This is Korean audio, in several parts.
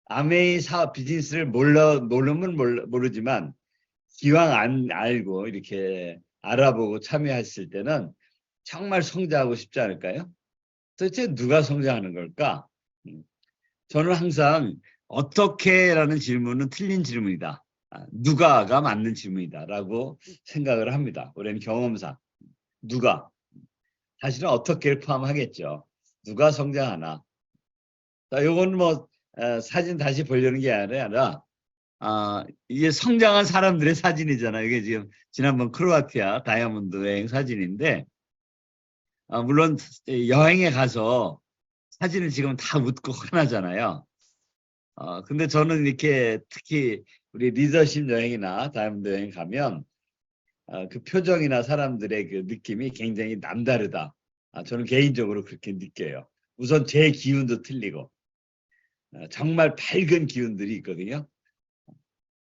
아메이 사업 비즈니스를 모르면 모르지만 기왕 안 알고 이렇게 알아보고 참여했을 때는 정말 성장하고 싶지 않을까요? 도대체 누가 성장하는 걸까? 저는 항상 어떻게라는 질문은 틀린 질문이다. 누가가 맞는 질문이다라고 생각을 합니다. 우리는 경험상 누가 사실은 어떻게를 포함하겠죠. 누가 성장하나? 자, 요건 뭐 사진 다시 보려는 게 아니라 이게 성장한 사람들의 사진이잖아요. 이게 지금 지난번 크로아티아 다이아몬드 여행 사진인데 물론 여행에 가서 사진을 지금 다 웃고 화나잖아요. 근데 저는 이렇게 특히 우리 리더십 여행이나 다이아몬드 여행 가면 그 표정이나 사람들의 그 느낌이 굉장히 남다르다. 저는 개인적으로 그렇게 느껴요. 우선 제 기운도 틀리고 정말 밝은 기운들이 있거든요.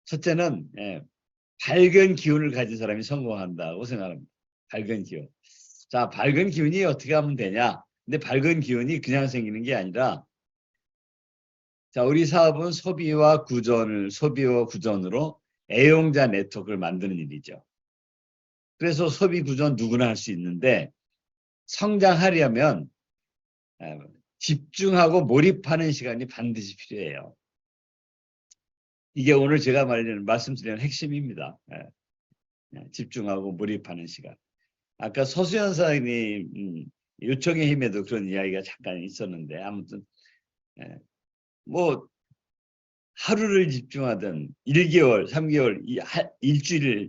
첫째는 밝은 기운을 가진 사람이 성공한다고 생각합니다. 밝은 기운. 자, 밝은 기운이 어떻게 하면 되냐? 근데 밝은 기운이 그냥 생기는 게 아니라 자, 우리 사업은 소비와 구전으로 애용자 네트워크를 만드는 일이죠. 그래서 소비 구전 누구나 할 수 있는데 성장하려면 집중하고 몰입하는 시간이 반드시 필요해요. 이게 오늘 제가 말씀드리는 핵심입니다. 집중하고 몰입하는 시간. 아까 서수연 사장님 요청의 힘에도 그런 이야기가 잠깐 있었는데 아무튼 뭐 하루를 집중하든 1개월, 3개월, 일주일을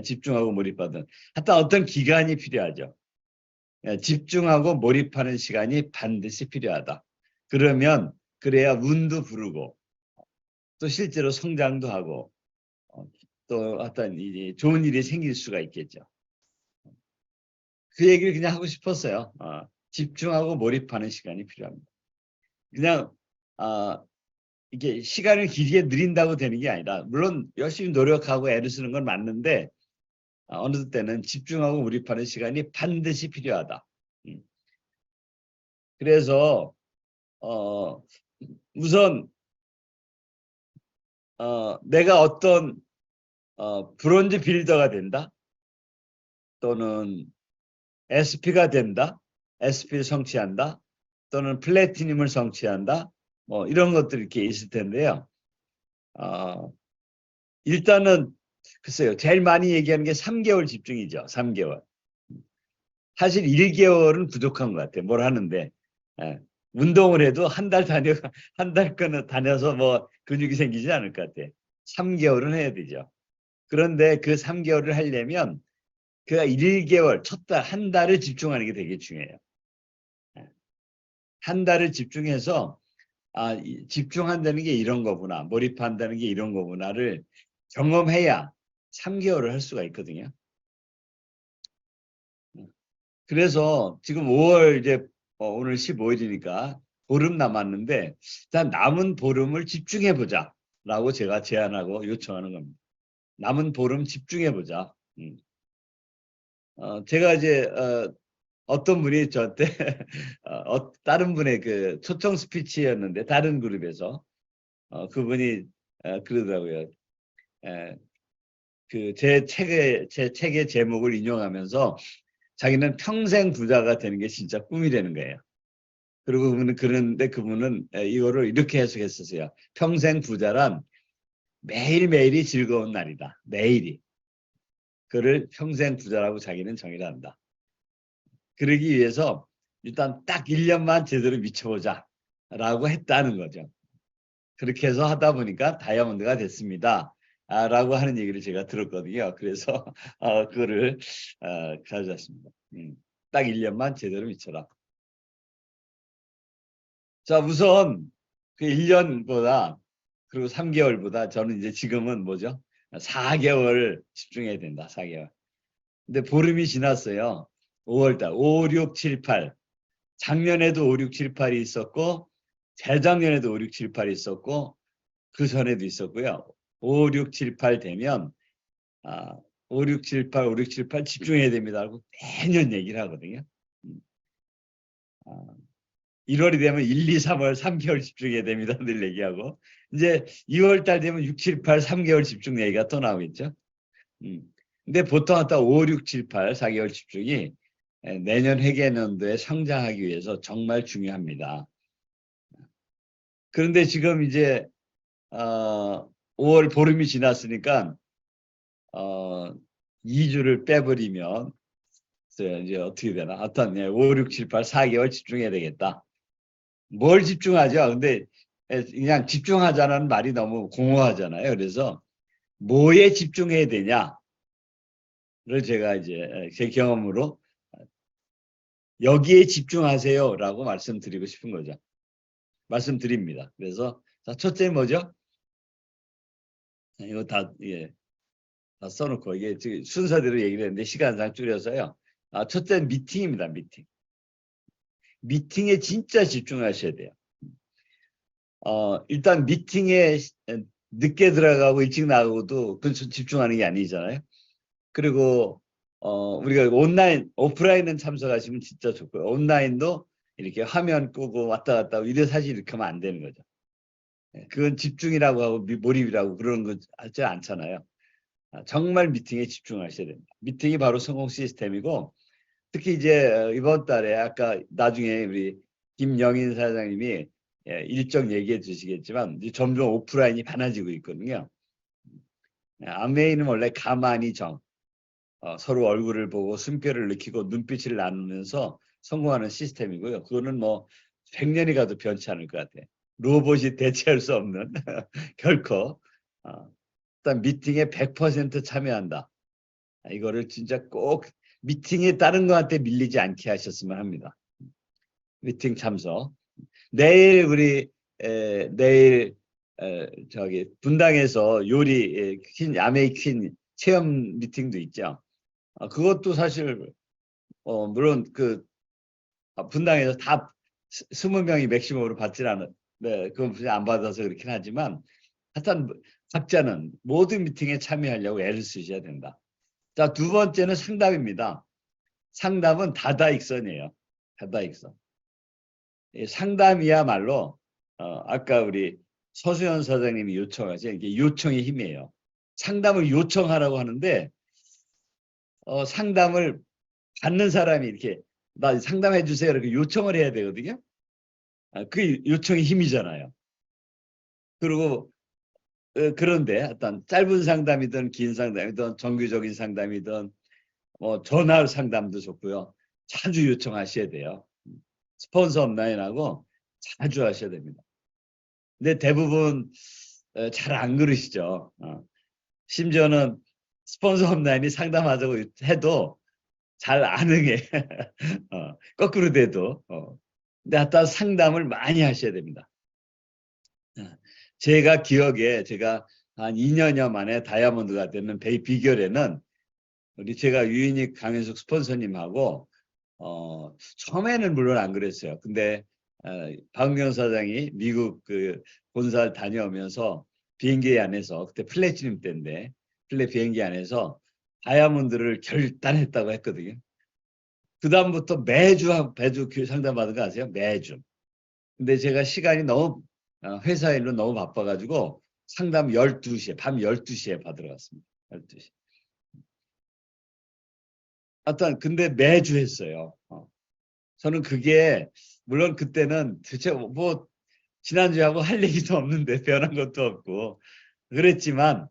집중하고 몰입하든 하여튼 어떤 기간이 필요하죠. 집중하고 몰입하는 시간이 반드시 필요하다. 그러면 그래야 운도 부르고 또 실제로 성장도 하고 또 어떤 좋은 일이 생길 수가 있겠죠. 그 얘기를 그냥 하고 싶었어요. 집중하고 몰입하는 시간이 필요합니다. 그냥 이게 시간을 길게 늘린다고 되는 게 아니라 물론 열심히 노력하고 애를 쓰는 건 맞는데 어느 때는 집중하고 몰입하는 시간이 반드시 필요하다. 그래서 우선 내가 어떤 브론즈 빌더가 된다 또는 SP가 된다, SP를 성취한다 또는 플래티늄을 성취한다 뭐 이런 것들이 이렇게 있을 텐데요. 일단은 글쎄요. 제일 많이 얘기하는 게 3개월 집중이죠. 3개월. 사실 1개월은 부족한 것 같아요. 뭘 하는데. 운동을 해도 한 달 다녀서 뭐 근육이 생기지 않을 것 같아요. 3개월은 해야 되죠. 그런데 그 3개월을 하려면 그가 1개월, 첫 달, 한 달을 집중하는 게 되게 중요해요. 한 달을 집중해서 집중한다는 게 이런 거구나. 몰입한다는 게 이런 거구나를 경험해야 3개월을 할 수가 있거든요. 그래서 지금 5월 이제 오늘 15일이니까 보름 남았는데 일단 남은 보름을 집중해 보자라고 제가 제안하고 요청하는 겁니다. 남은 보름 집중해 보자. 제가 이제 어떤 분이 저한테 다른 분의 그 초청 스피치였는데 다른 그룹에서 그분이 그러더라고요. 그 제 책의 제목을 인용하면서 자기는 평생 부자가 되는 게 진짜 꿈이라는 거예요. 그리고 그분은 이거를 이렇게 해석했었어요. 평생 부자란 매일매일이 즐거운 날이다. 매일이. 그를 평생 부자라고 자기는 정의를 한다. 그러기 위해서 일단 딱 1년만 제대로 미쳐보자 라고 했다는 거죠. 그렇게 해서 하다 보니까 다이아몬드가 됐습니다. 라고 하는 얘기를 제가 들었거든요. 그래서 그거를 가져왔습니다. 딱 1년만 제대로 미쳐라. 자, 우선 그 1년보다 그리고 3개월보다 저는 이제 지금은 뭐죠? 4개월 집중해야 된다. 4개월. 근데 보름이 지났어요. 5월달 5, 6, 7, 8. 작년에도 5, 6, 7, 8이 있었고 재작년에도 5, 6, 7, 8이 있었고 그 전에도 있었고요. 5, 6, 7, 8 되면 5, 6, 7, 8, 5, 6, 7, 8 집중해야 됩니다. 하고 매년 얘기를 하거든요. 1월이 되면 1, 2, 3월 3개월 집중해야 됩니다. 늘 얘기하고. 이제 2월 달 되면 6, 7, 8, 3개월 집중 얘기가 또 나오겠죠. 근데 보통 하다 5, 6, 7, 8, 4개월 집중이 내년 회계연도에 성장하기 위해서 정말 중요합니다. 그런데 지금 이제 5월 보름이 지났으니까 2주를 빼버리면 이제 어떻게 되나? 하여튼 5, 6, 7, 8, 4개월 집중해야 되겠다. 뭘 집중하죠? 근데 그냥 집중하자는 말이 너무 공허하잖아요. 그래서 뭐에 집중해야 되냐를 제가 이제 제 경험으로 여기에 집중하세요라고 말씀드리고 싶은 거죠. 말씀드립니다. 그래서 첫째 뭐죠? 이거 다 다 써놓고 이게 순서대로 얘기를 했는데 시간상 줄여서요. 첫째 미팅입니다. 미팅. 미팅에 진짜 집중하셔야 돼요. 일단 미팅에 늦게 들어가고 일찍 나가고도 그 집중하는 게 아니잖아요. 그리고 우리가 오프라인은 참석하시면 진짜 좋고요. 온라인도 이렇게 화면 끄고 왔다 갔다 하고 이래 사실 이렇게 하면 안 되는 거죠. 그건 집중이라고 하고 몰입이라고 그런 거 하지 않잖아요. 정말 미팅에 집중하셔야 됩니다. 미팅이 바로 성공 시스템이고 특히 이제 이번 달에 아까 나중에 우리 김영인 사장님이 일정 얘기해 주시겠지만 이제 점점 오프라인이 많아지고 있거든요. 암웨이는 원래 가만히 서로 얼굴을 보고 숨결을 느끼고 눈빛을 나누면서 성공하는 시스템이고요. 그거는 뭐 100년이 가도 변치 않을 것 같아요. 로봇이 대체할 수 없는 결코 일단 미팅에 100% 참여한다. 이거를 진짜 꼭 미팅에 다른 거한테 밀리지 않게 하셨으면 합니다. 미팅 참석. 내일 우리 내일 저기 분당에서 요리 퀸 아메이 퀸 체험 미팅도 있죠. 그것도 사실 물론 그 분당에서 다 20명이 맥시멈으로 받질 않은 그건 안 받아서 그렇긴 하지만 하여튼 각자는 모든 미팅에 참여하려고 애를 쓰셔야 된다. 자, 두 번째는 상담입니다. 상담은 다다익선이에요. 다다익선. 상담이야말로 아까 우리 서수연 사장님이 요청하신 이게 요청의 힘이에요. 상담을 요청하라고 하는데 상담을 받는 사람이 이렇게 나 상담해 주세요 이렇게 요청을 해야 되거든요. 그게 요청의 힘이잖아요. 그리고 그런데 어떤 짧은 상담이든 긴 상담이든 정규적인 상담이든 뭐 전화 상담도 좋고요. 자주 요청하셔야 돼요. 스폰서 업라인하고 자주 하셔야 됩니다. 근데 대부분 잘 안 그러시죠. 심지어는 스폰서 업라인이 상담하자고 해도 잘 안 응해. 거꾸로 돼도. 근데 하여튼 상담을 많이 하셔야 됩니다. 제가 기억에 제가 한 2년여 만에 다이아몬드가 되는 비결에는 우리 제가 유인익 강현숙 스폰서님하고 처음에는 물론 안 그랬어요. 근데 박은경 사장이 미국 그 본사를 다녀오면서 비행기 안에서 그때 플래티넘 때인데 비행기 안에서 다이아몬드를 결단했다고 했거든요. 그 다음부터 매주 상담받은 거 아세요? 매주. 근데 제가 시간이 너무 회사 일로 너무 바빠가지고 상담 12시에 밤 12시에 받으러 갔습니다. 12시. 하여튼 근데 매주 했어요. 저는 그게 물론 그때는 대체 뭐 지난주하고 할 얘기도 없는데 변한 것도 없고 그랬지만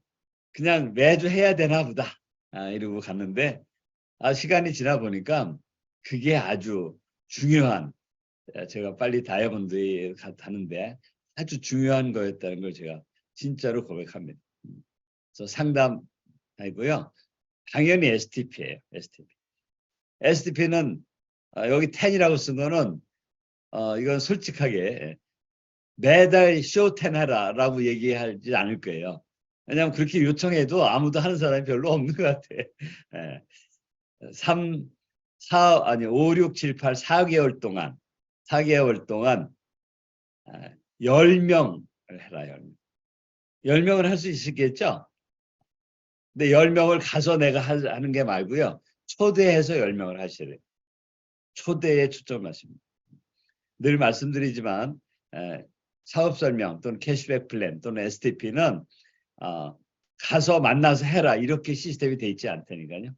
그냥 매주 해야 되나 보다 이러고 갔는데 시간이 지나 보니까 그게 아주 중요한 제가 빨리 다이아몬드에 가는데 아주 중요한 거였다는 걸 제가 진짜로 고백합니다. 그래서 상담하고요. 당연히 STP예요. STP. STP는 여기 10이라고 쓴 거는 이건 솔직하게 매달 쇼 10 해라라고 얘기하지 않을 거예요. 왜냐하면 그렇게 요청해도 아무도 하는 사람이 별로 없는 것 같아. 3, 4, 아니 5, 6, 7, 8, 4개월 동안 10명을 해라. 10명을 할 수 있겠죠? 근데 10명을 가서 내가 하는 게 말고요. 초대해서 10명을 하셔야 돼요. 초대에 초점을 하십니다. 늘 말씀드리지만 사업 설명 또는 캐시백 플랜 또는 STP는 가서 만나서 해라 이렇게 시스템이 돼 있지 않다니까요.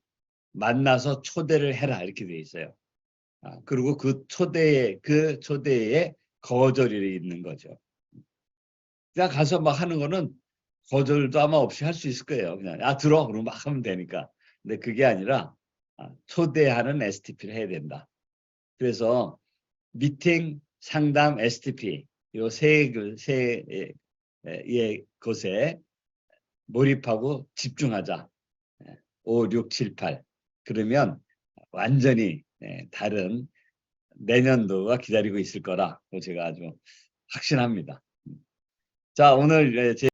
만나서 초대를 해라 이렇게 돼 있어요. 그리고 그 초대에 거절이 있는 거죠. 그냥 가서 막 하는 거는 거절도 아마 없이 할 수 있을 거예요. 그냥 들어 그러면 막 하면 되니까. 근데 그게 아니라 초대하는 STP를 해야 된다. 그래서 미팅, 상담, STP 이 세 곳에 몰입하고 집중하자. 5, 6, 7, 8 그러면 완전히 다른 내년도가 기다리고 있을 거라고 제가 아주 확신합니다. 자, 오늘 제